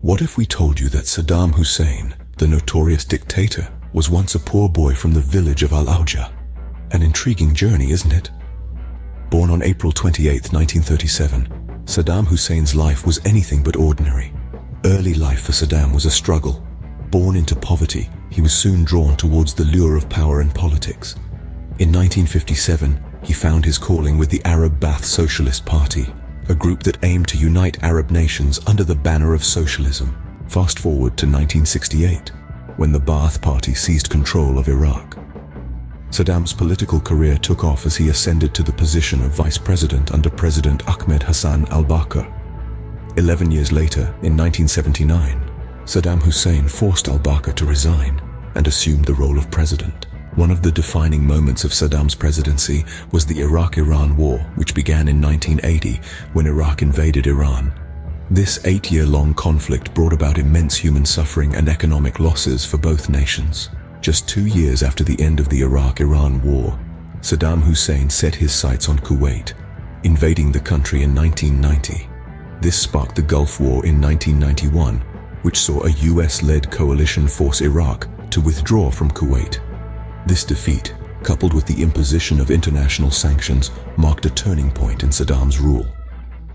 What if we told you that Saddam Hussein, the notorious dictator, was once a poor boy from the village of Al-Auja? An intriguing journey, isn't it? Born on April 28, 1937, Saddam Hussein's life was anything but ordinary. Early life for Saddam was a struggle. Born into poverty, he was soon drawn towards the lure of power and politics. In 1957, he found his calling with the Arab Ba'ath Socialist Party, a group that aimed to unite Arab nations under the banner of socialism. Fast forward to 1968, when the Ba'ath Party seized control of Iraq. Saddam's political career took off as he ascended to the position of vice president under President Ahmed Hassan al-Bakr. 11 years later, in 1979, Saddam Hussein forced al-Bakr to resign and assumed the role of president. One of the defining moments of Saddam's presidency was the Iraq-Iran War, which began in 1980 when Iraq invaded Iran. This 8-year-long conflict brought about immense human suffering and economic losses for both nations. Just 2 years after the end of the Iraq-Iran War, Saddam Hussein set his sights on Kuwait, invading the country in 1990. This sparked the Gulf War in 1991, which saw a US-led coalition force Iraq to withdraw from Kuwait. This defeat, coupled with the imposition of international sanctions, marked a turning point in Saddam's rule.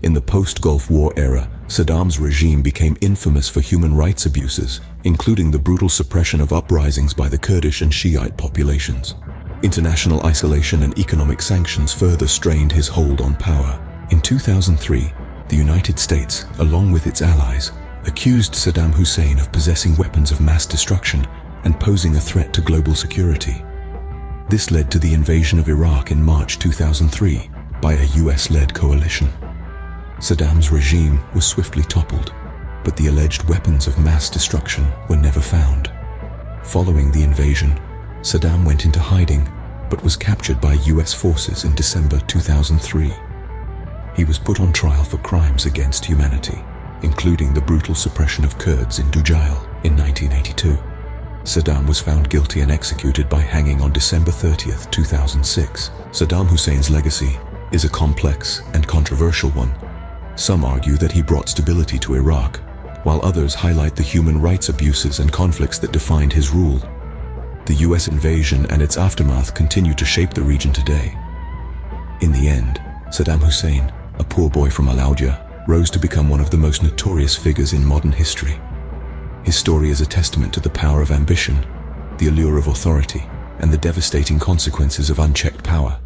In the post-Gulf War era, Saddam's regime became infamous for human rights abuses, including the brutal suppression of uprisings by the Kurdish and Shiite populations. International isolation and economic sanctions further strained his hold on power. In 2003, the United States, along with its allies, accused Saddam Hussein of possessing weapons of mass destruction and posing a threat to global security. This led to the invasion of Iraq in March 2003 by a US-led coalition. Saddam's regime was swiftly toppled, but the alleged weapons of mass destruction were never found. Following the invasion, Saddam went into hiding, but was captured by US forces in December 2003. He was put on trial for crimes against humanity, including the brutal suppression of Kurds in Dujail in 1982. Saddam was found guilty and executed by hanging on December 30, 2006. Saddam Hussein's legacy is a complex and controversial one. Some argue that he brought stability to Iraq, while others highlight the human rights abuses and conflicts that defined his rule. The US invasion and its aftermath continue to shape the region today. In the end, Saddam Hussein, a poor boy from Al-Auja, rose to become one of the most notorious figures in modern history. His story is a testament to the power of ambition, the allure of authority, and the devastating consequences of unchecked power.